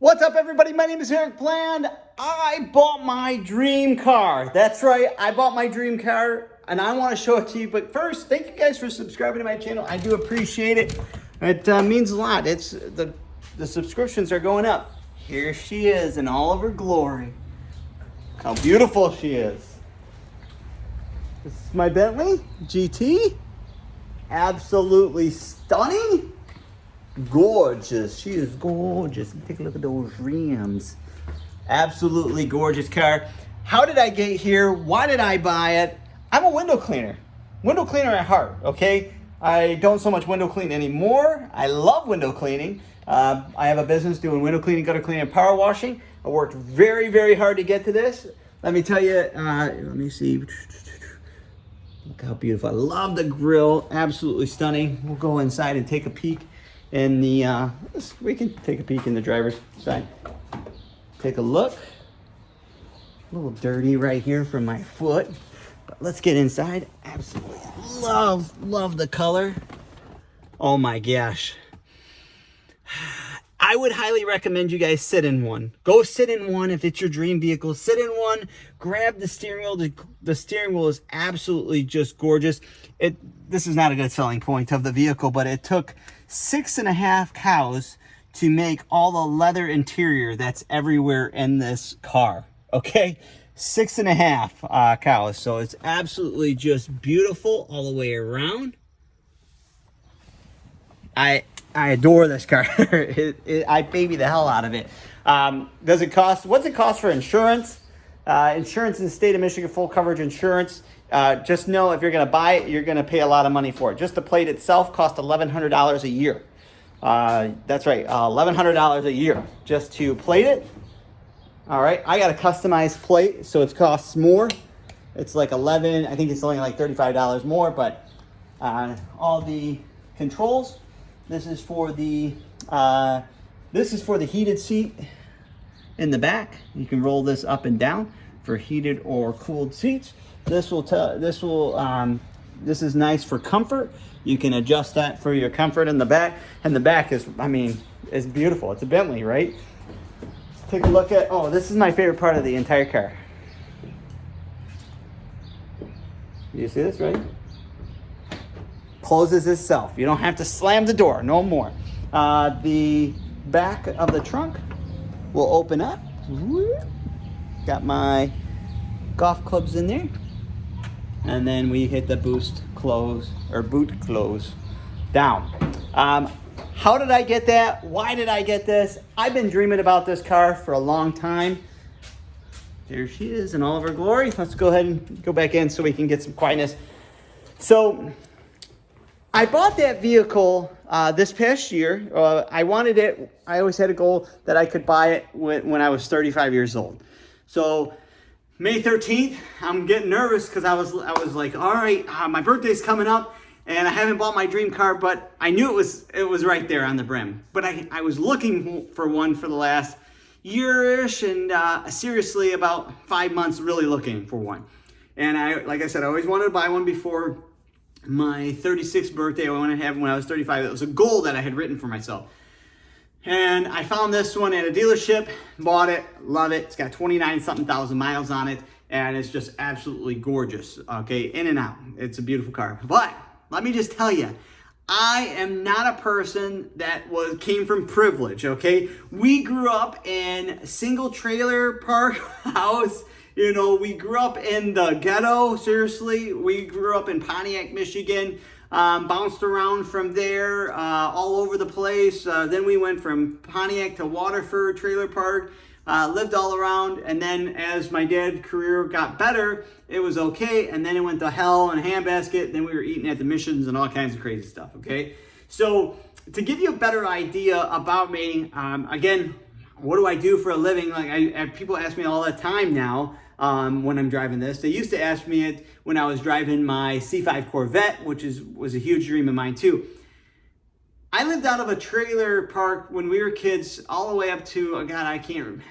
What's up, everybody? My name is Eric Bland. I bought my dream car. That's right, I bought my dream car, and I want to show it to you. But first, thank you guys for subscribing to my channel. I do appreciate it. It means a lot. It's the subscriptions are going up. Here she is in all of her glory. How beautiful she is. This is my Bentley GT. Absolutely stunning. Gorgeous. She is gorgeous. Take a look at those rims. Absolutely gorgeous car. How did I get here? Why did I buy it? I'm a window cleaner. Window cleaner at heart, okay? I don't so much window clean anymore. I love window cleaning. I have a business doing window cleaning, gutter cleaning, and power washing. I worked very, very hard to get to this. Let me tell you, let me see. Look how beautiful. I love the grill. Absolutely stunning. We'll go inside and take a peek in the, we can take a peek in the driver's side. Take a look. A little dirty right here from my foot. But let's get inside. Absolutely love the color. Oh my gosh. I would highly recommend you guys sit in one. Go sit in one if it's your dream vehicle. Sit in one. Grab the steering wheel. The steering wheel is absolutely just gorgeous. This is not a good selling point of the vehicle, but it took 6.5 cows to make all the leather interior that's everywhere in this car. Okay, 6.5 cows. So it's absolutely just beautiful all the way around. I adore this car. I baby the hell out of it. Does it cost? What's it cost for insurance? Insurance in the state of Michigan, full coverage insurance. Just know if you're going to buy it, you're going to pay a lot of money for it. Just the plate itself costs $1,100 a year. That's right, $1,100 a year just to plate it. All right, I got a customized plate, so it costs more. It's like I think it's only like $35 more, but all the controls. This is for the heated seat in the back. You can roll this up and down for heated or cooled seats. This is nice for comfort. You can adjust that for your comfort in the back. And the back is, is beautiful. It's a Bentley, right? Take a look at, this is my favorite part of the entire car. You see this, right? Closes itself. You don't have to slam the door, no more. The back of the trunk will open up. Got my golf clubs in there. And then we hit the boot close down. How did I get that? Why did I get this? I've been dreaming about this car for a long time. There she is in all of her glory. Let's go ahead and go back in so we can get some quietness. So I bought that vehicle this past year. I wanted it. I always had a goal that I could buy it when I was 35 years old. So May 13th, I'm getting nervous because I was like, all right, my birthday's coming up and I haven't bought my dream car, but I knew it was right there on the brim. But I was looking for one for the last year-ish and seriously about 5 months really looking for one. And like I said, I always wanted to buy one before my 36th birthday. I wanted to have when I was 35. It was a goal that I had written for myself. And I found this one at a dealership, bought it, love it. It's got 29-something thousand miles on it, and it's just absolutely gorgeous, okay, in and out. It's a beautiful car. But let me just tell you, I am not a person that came from privilege, okay? We grew up in single trailer park house. You know, we grew up in the ghetto, seriously. We grew up in Pontiac, Michigan. Bounced around from there all over the place. Then we went from Pontiac to Waterford Trailer Park, lived all around. And then as my dad's career got better, it was okay. And then it went to hell and handbasket. Then we were eating at the missions and all kinds of crazy stuff, okay? So to give you a better idea about me, again, what do I do for a living? Like people ask me all the time now when I'm driving this. They used to ask me it when I was driving my C5 Corvette, which was a huge dream of mine too. I lived out of a trailer park when we were kids, all the way up to, oh God, I can't.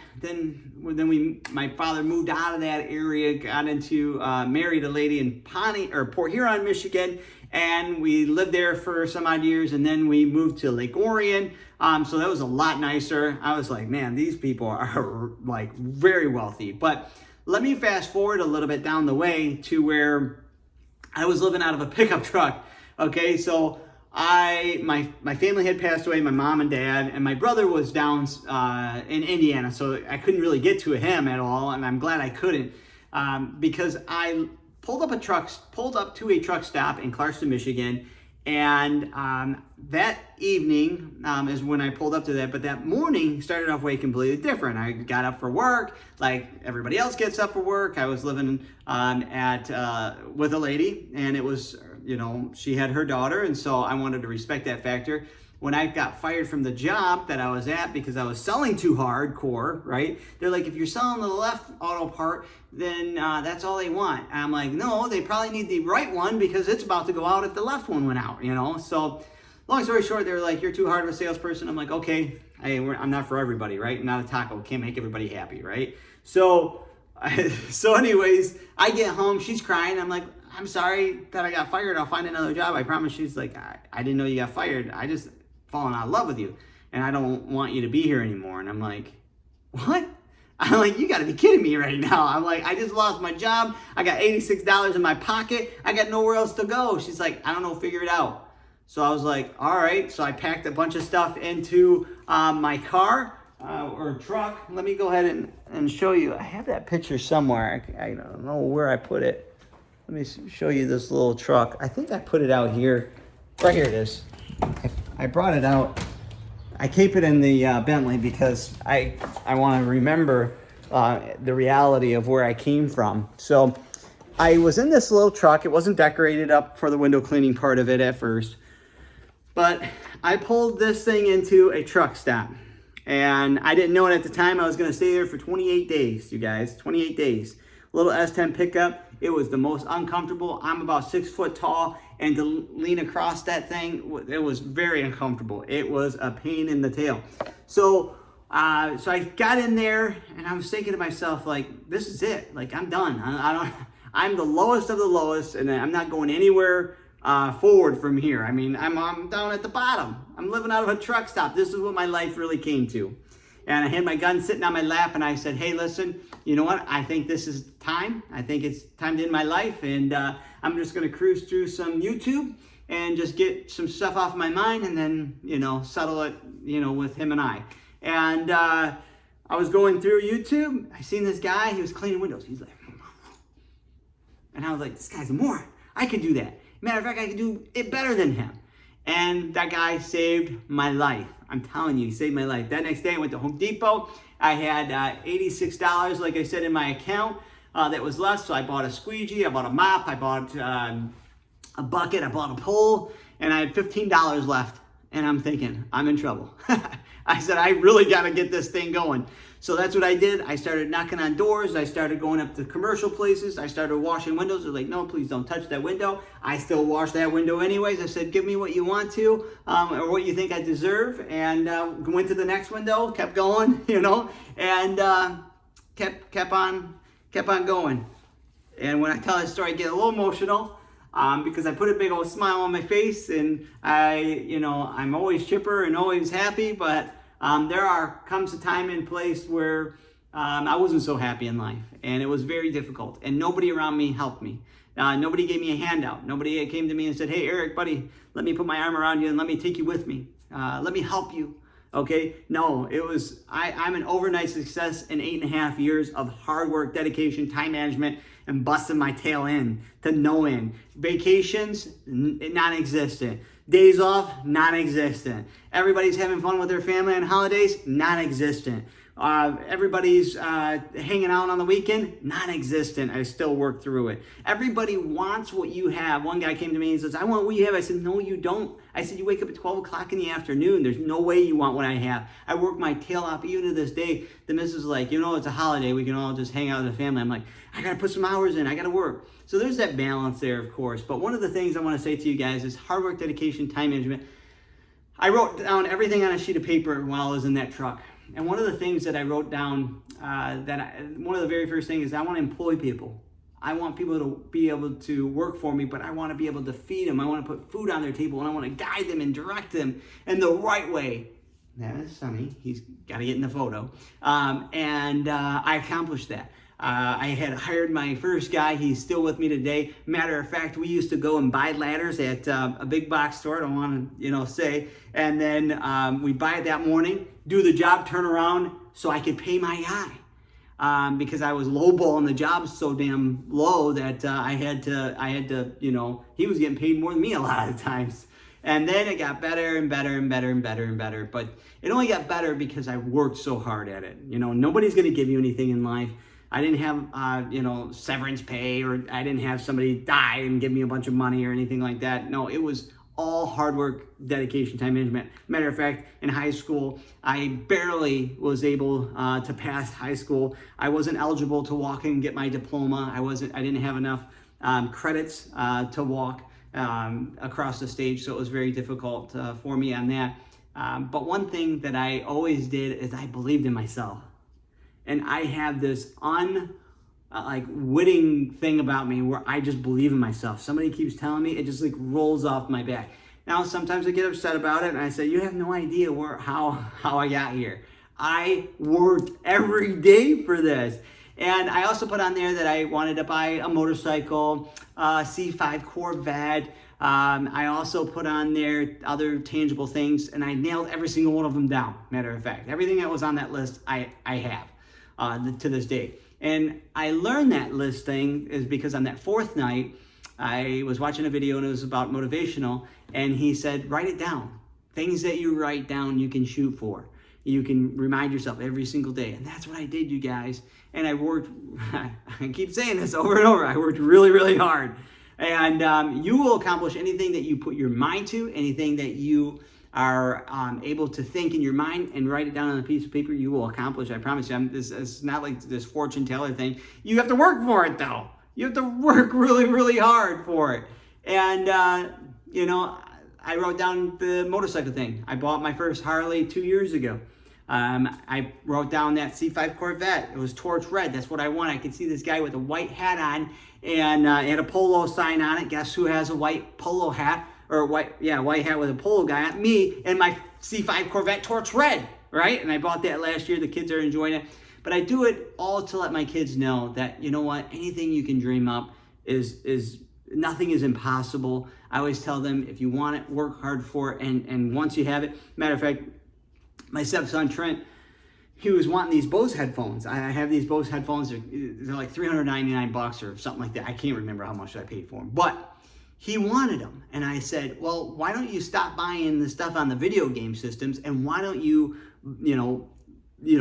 My father moved out of that area, got into married a lady in Port Huron, Michigan, and we lived there for some odd years, and then we moved to Lake Orion. So that was a lot nicer. I was like, man, these people are like very wealthy. But let me fast forward a little bit down the way to where I was living out of a pickup truck. Okay, so my family had passed away, my mom and dad, and my brother was down in Indiana, so I couldn't really get to him at all, and I'm glad I couldn't, because I pulled up to a truck stop in Clarkston, Michigan, and that evening is when I pulled up to that. But that morning started off way completely different. I got up for work like everybody else gets up for work. I was living with a lady, and it was, she had her daughter, and so I wanted to respect that factor. When I got fired from the job that I was at because I was selling too hardcore, right? They're like, if you're selling the left auto part, then that's all they want. And I'm like, no, they probably need the right one because it's about to go out if the left one went out, So long story short, they were like, you're too hard of a salesperson. I'm like, okay, I'm not for everybody, right? I'm not a taco. Can't make everybody happy, right? So anyways, I get home. She's crying. I'm like, I'm sorry that I got fired. I'll find another job. I promise. She's like, I didn't know you got fired. I just fallen out of love with you, and I don't want you to be here anymore. And I'm like, what? I'm like, you got to be kidding me right now. I'm like, I just lost my job. I got $86 in my pocket. I got nowhere else to go. She's like, I don't know, figure it out. So I was like, all right. So I packed a bunch of stuff into my car or truck. Let me go ahead and show you. I have that picture somewhere. I don't know where I put it. Let me show you this little truck. I think I put it out here. Right here it is. I brought it out. I keep it in the Bentley because I want to remember the reality of where I came from. So I was in this little truck. It wasn't decorated up for the window cleaning part of it at first. But I pulled this thing into a truck stop. And I didn't know it at the time. I was going to stay there for 28 days, you guys. 28 days. Little S10 pickup. It was the most uncomfortable. I'm about 6 foot tall, and to lean across that thing, it was very uncomfortable. It was a pain in the tail. So I got in there, and I was thinking to myself, like, this is it. Like, I'm done. I'm the lowest of the lowest, and I'm not going anywhere forward from here. I mean, I'm down at the bottom. I'm living out of a truck stop. This is what my life really came to. And I had my gun sitting on my lap, and I said, hey, listen, you know what? I think this is time. I think it's time to end my life, and I'm just going to cruise through some YouTube and just get some stuff off my mind, and then, settle it, with him and I. And I was going through YouTube. I seen this guy. He was cleaning windows. He's like, and I was like, this guy's a moron. I could do that. Matter of fact, I could do it better than him. And that guy saved my life. I'm telling you, he saved my life. That next day, I went to Home Depot. I had $86, like I said, in my account that was left. So I bought a squeegee, I bought a mop, I bought a bucket, I bought a pole, and I had $15 left. And I'm thinking, I'm in trouble. I said, I really got to get this thing going. So that's what I did. I started knocking on doors. I started going up to commercial places. I started washing windows. They're like, no, please don't touch that window. I still wash that window anyways. I said, give me what you want to, or what you think I deserve. And went to the next window, kept going, and kept on going. And when I tell that story, I get a little emotional. Because I put a big old smile on my face, and I'm always chipper and always happy, but comes a time and place where I wasn't so happy in life, and it was very difficult, and nobody around me helped me. Nobody gave me a handout. Nobody came to me and said, hey, Eric, buddy, let me put my arm around you and let me take you with me. Let me help you. Okay, no, it was, I'm an overnight success in 8.5 years of hard work, dedication, time management, and busting my tail in to no end. Vacations, non-existent. Days off, non-existent. Everybody's having fun with their family on holidays, non-existent. Everybody's hanging out on the weekend, non-existent. I still work through it. Everybody wants what you have. One guy came to me and says, I want what you have. I said, no, you don't. I said, you wake up at 12 o'clock in the afternoon. There's no way you want what I have. I work my tail off. Even to this day, the missus is like, it's a holiday. We can all just hang out as a family. I'm like, I got to put some hours in. I got to work. So there's that balance there, of course. But one of the things I want to say to you guys is hard work, dedication, time management. I wrote down everything on a sheet of paper while I was in that truck. And one of the things that I wrote down, one of the very first things is I want to employ people. I want people to be able to work for me, but I want to be able to feed them. I want to put food on their table, and I want to guide them and direct them in the right way. That is Sonny. He's got to get in the photo. I accomplished that. I had hired my first guy. He's still with me today. Matter of fact, we used to go and buy ladders at a big box store. I don't want to, say. And then we buy it that morning, do the job, turn around, so I could pay my guy. Because I was lowballing the job so damn low that I had to, he was getting paid more than me a lot of the times. And then it got better and better and better and better and better. But it only got better because I worked so hard at it. Nobody's going to give you anything in life. I didn't have, severance pay, or I didn't have somebody die and give me a bunch of money or anything like that. No, it was all hard work, dedication, time management. Matter of fact, in high school, I barely was able to pass high school. I wasn't eligible to walk and get my diploma. I didn't have enough credits to walk across the stage, so it was very difficult for me on that. But one thing that I always did is I believed in myself. And I have this witting thing about me where I just believe in myself. Somebody keeps telling me, it just rolls off my back. Now, sometimes I get upset about it and I say, you have no idea how I got here. I worked every day for this. And I also put on there that I wanted to buy a motorcycle, C5 Corvette. I also put on there other tangible things, and I nailed every single one of them down. Matter of fact, everything that was on that list, I have. To this day. And I learned that list thing is because on that fourth night, I was watching a video and it was about motivational, and he said, write it down. Things that you write down, you can shoot for. You can remind yourself every single day. And that's what I did, you guys. And I worked, I keep saying this over and over, I worked really, really hard. And you will accomplish anything that you put your mind to, anything that you are able to think in your mind and write it down on a piece of paper, you will accomplish. I promise you. It's not like this fortune teller thing. You have to work for it, though. You have to work really, really hard for it. And, I wrote down the motorcycle thing. I bought my first Harley 2 years ago. I wrote down that C5 Corvette. It was torch red. That's what I want. I could see this guy with a white hat on, and it had a polo sign on it. Guess who has a white polo hat? Or white hat with a polo guy on? Me and my C5 Corvette torch red, right? And I bought that last year. The kids are enjoying it. But I do it all to let my kids know that, you know what, anything you can dream up is nothing is impossible. I always tell them, if you want it, work hard for it. And once you have it, matter of fact, my stepson Trent, he was wanting these Bose headphones. I have these Bose headphones. They're like $399 or something like that. I can't remember how much I paid for them. But he wanted them. And I said, well, why don't you stop buying the stuff on the video game systems, and why don't you,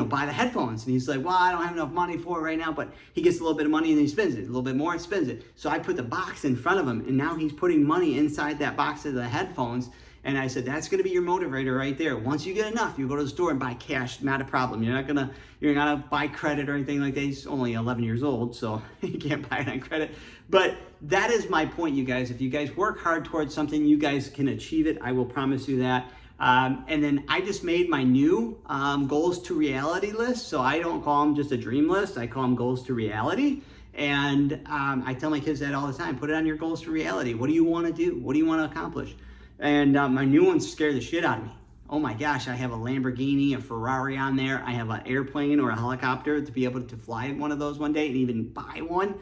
buy the headphones? And he's like, well, I don't have enough money for it right now. But he gets a little bit of money and then he spends it. A little bit more and spends it. So I put the box in front of him, and now he's putting money inside that box of the headphones. And I said, that's going to be your motivator right there. Once you get enough, you go to the store and buy cash. Not a problem. You're not gonna buy credit or anything like that. He's only 11 years old, so you can't buy it on credit. But that is my point, you guys. If you guys work hard towards something, you guys can achieve it. I will promise you that. And then I just made my new goals to reality list. So I don't call them just a dream list. I call them goals to reality. And I tell my kids that all the time. Put it on your goals to reality. What do you want to do? What do you want to accomplish? And my new ones scare the shit out of me. Oh my gosh, I have a Lamborghini, a Ferrari on there. I have an airplane or a helicopter to be able to fly one of those one day and even buy one.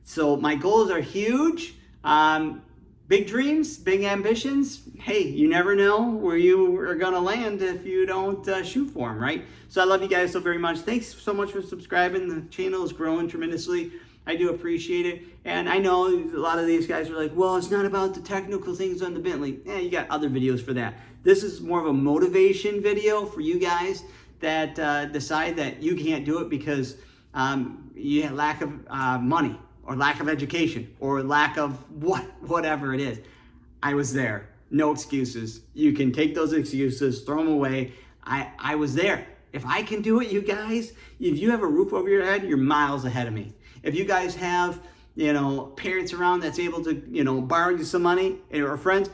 So my goals are huge. Big dreams, big ambitions. Hey, you never know where you are going to land if you don't shoot for them, right? So I love you guys so very much. Thanks so much for subscribing. The channel is growing tremendously. I do appreciate it. And I know a lot of these guys are like, well, it's not about the technical things on the Bentley. Yeah, you got other videos for that. This is more of a motivation video for you guys that decide that you can't do it because you have lack of money or lack of education or lack of whatever it is. I was there. No excuses. You can take those excuses, throw them away. I was there. If I can do it, you guys, if you have a roof over your head, you're miles ahead of me. If you guys have, parents around that's able to, borrow you some money, or friends,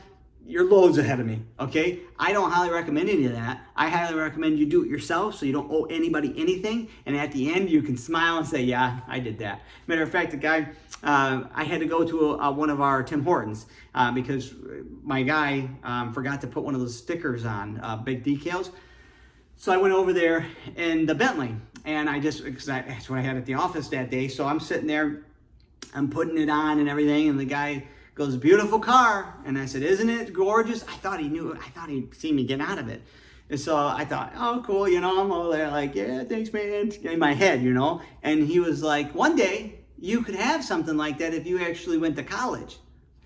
you're loads ahead of me, okay? I don't highly recommend any of that. I highly recommend you do it yourself so you don't owe anybody anything. And at the end, you can smile and say, yeah, I did that. Matter of fact, the guy, I had to go to one of our Tim Hortons because my guy forgot to put one of those stickers on, big decals. So I went over there in the Bentley, and because that's what I had at the office that day. So I'm sitting there, I'm putting it on and everything, and the guy goes, beautiful car. And I said, isn't it gorgeous? I thought he'd seen me get out of it. And so I thought, oh, cool, I'm over there like, yeah, thanks, man, in my head, And he was like, one day you could have something like that if you actually went to college.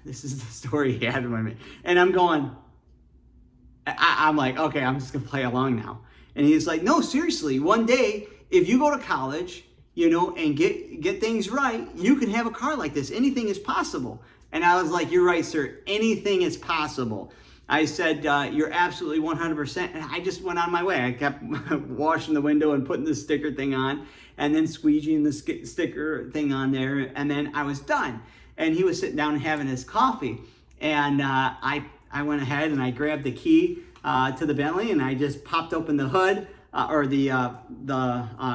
This is the story he had with me. And I'm going, I'm like, okay, I'm just going to play along now. And he's like, no, seriously, one day if you go to college, and get things right, you can have a car like this. Anything is possible. And I was like, you're right, sir. Anything is possible. I said, you're absolutely 100%. And I just went on my way. I kept washing the window and putting the sticker thing on and then squeegeeing the sticker thing on there. And then I was done. And he was sitting down and having his coffee. And I went ahead and I grabbed the key to the Bentley and I just popped open the hood or the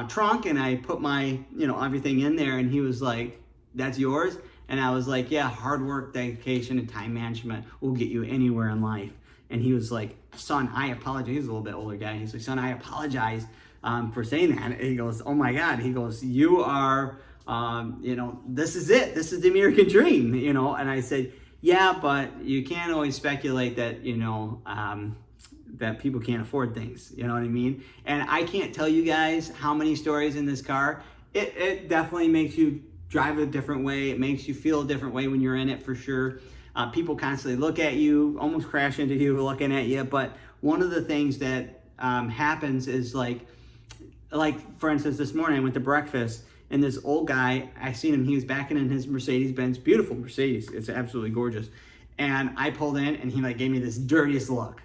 trunk, and I put my, everything in there. And he was like, that's yours? And I was like, yeah, hard work, dedication, and time management will get you anywhere in life. And he was like, son, I apologize. He's a little bit older guy. He's like, son, I apologize for saying that. And he goes, oh my God. He goes, you are, this is it. This is the American dream, And I said, yeah, but you can't always speculate that, that people can't afford things. You know what I mean? And I can't tell you guys how many stories in this car. It definitely makes you drive a different way. It makes you feel a different way when you're in it, for sure. People constantly look at you, almost crash into you looking at you. But one of the things that happens is like for instance, this morning I went to breakfast and this old guy, I seen him, he was backing in his Mercedes-Benz, beautiful Mercedes. It's absolutely gorgeous. And I pulled in and he gave me this dirtiest look.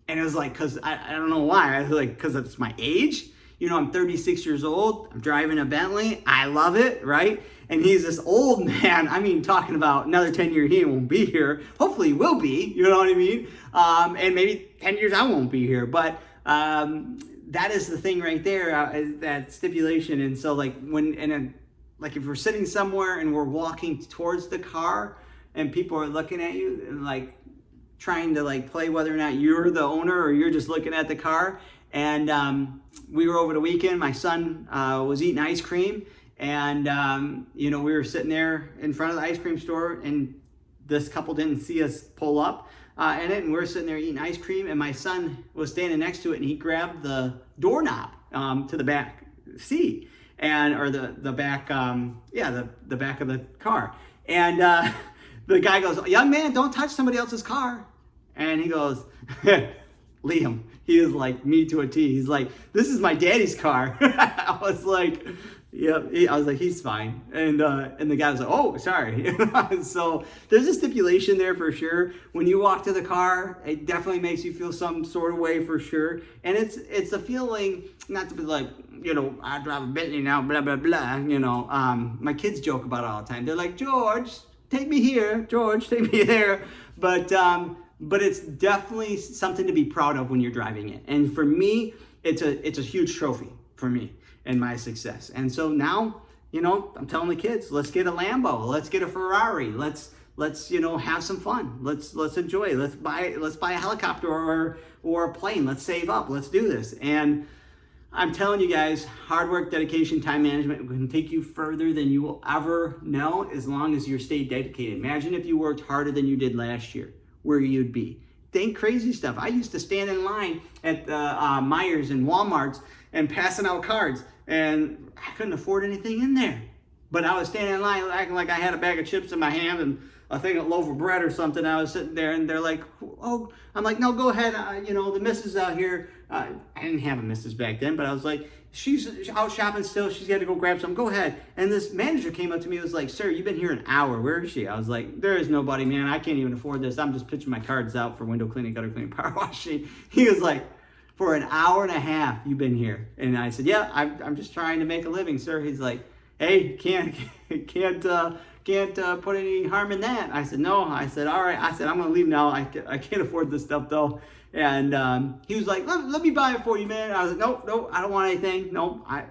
And it was like, cause I don't know why. I was like, cause it's my age. I'm 36 years old. I'm driving a Bentley. I love it, right? And he's this old man. I mean, talking about another 10 years, he won't be here. Hopefully he will be, you know what I mean? And maybe 10 years I won't be here. But that is the thing right there, that stipulation. And so like if we're sitting somewhere and we're walking towards the car and people are looking at you and like trying to play whether or not you're the owner or you're just looking at the car. And we were over the weekend. My son was eating ice cream, and we were sitting there in front of the ice cream store, and this couple didn't see us pull up in it, and we were sitting there eating ice cream, and my son was standing next to it, and he grabbed the doorknob to the back seat, or the back, the back of the car, and the guy goes, young man, don't touch somebody else's car, and he goes, Liam, he is like me to a T. He's like, this is my daddy's car. I was like, yeah, I was like, he's fine. And the guy was like, oh, sorry. So there's a stipulation there for sure. When you walk to the car, it definitely makes you feel some sort of way for sure. And it's a feeling, not to be like, I drive a Bentley now, blah, blah, blah. My kids joke about it all the time. They're like, George, take me here. George, take me there. But it's definitely something to be proud of when you're driving it. And for me, it's a huge trophy for me and my success. And so now, I'm telling the kids, let's get a Lambo, let's get a Ferrari, let's have some fun. Let's enjoy. Let's buy a helicopter or a plane. Let's save up. Let's do this. And I'm telling you guys, hard work, dedication, time management can take you further than you will ever know as long as you stay dedicated. Imagine if you worked harder than you did last year, where you'd be. Think crazy stuff. I used to stand in line at Myers and Walmarts and passing out cards, and I couldn't afford anything in there. But I was standing in line acting like I had a bag of chips in my hand and a thing of loaf of bread or something. I was sitting there and they're like, oh, I'm like, no, go ahead. The missus out here. I didn't have a missus back then, but I was like, she's out shopping still. She's got to go grab some. Go ahead. And this manager came up to me and was like, sir, you've been here an hour. Where is she? I was like, there is nobody, man. I can't even afford this. I'm just pitching my cards out for window cleaning, gutter cleaning, power washing. He was like, for an hour and a half, you've been here. And I said, yeah, I'm just trying to make a living, sir. He's like, hey, can't put any harm in that. I said, no. I said, all right. I said, I'm going to leave now. I can't afford this stuff though. And he was like, let me buy it for you, man. I was like, nope, I don't want anything. Nope, I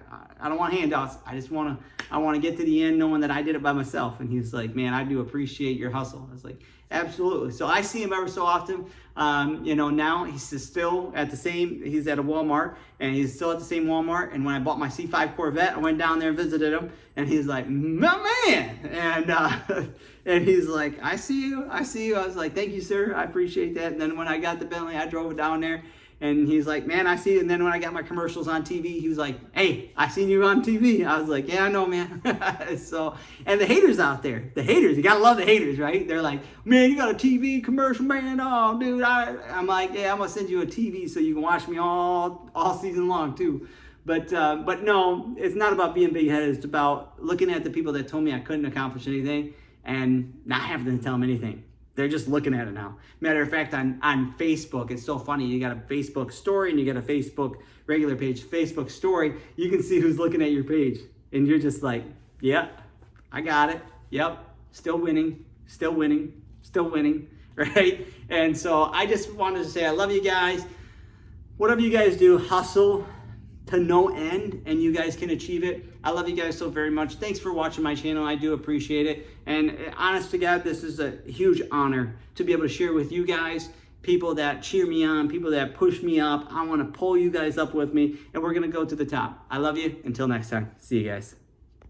don't want handouts. I want to get to the end knowing that I did it by myself. And he's like, man, I do appreciate your hustle. I was like, absolutely. So I see him ever so often. Now he's still at he's at a Walmart, and he's still at the same Walmart. And when I bought my C5 Corvette, I went down there and visited him, and he's like, my man. And he's like, I see you. I was like, thank you, sir. I appreciate that. And then when I got the Bentley, I drove it down there. And he's like, man, I see you. And then when I got my commercials on TV, he was like, hey, I seen you on TV. I was like, yeah, I know, man. So, and the haters out there, you got to love the haters, right? They're like, man, you got a TV commercial, man. Oh, dude. I'm like, yeah, I'm going to send you a TV so you can watch me all season long, too. But no, it's not about being big-headed. It's about looking at the people that told me I couldn't accomplish anything and not having to tell them anything. They're just looking at it now. Matter of fact, on Facebook, it's so funny. You got a Facebook story and you got a Facebook regular page. Facebook story, you can see who's looking at your page. And you're just like, yep, I got it. Yep, still winning, right? And so I just wanted to say I love you guys. Whatever you guys do, hustle to no end, and you guys can achieve it. I love you guys so very much. Thanks for watching my channel. I do appreciate it. And honest to God, this is a huge honor to be able to share with you guys, people that cheer me on, people that push me up. I want to pull you guys up with me, and we're going to go to the top. I love you. Until next time. See you guys.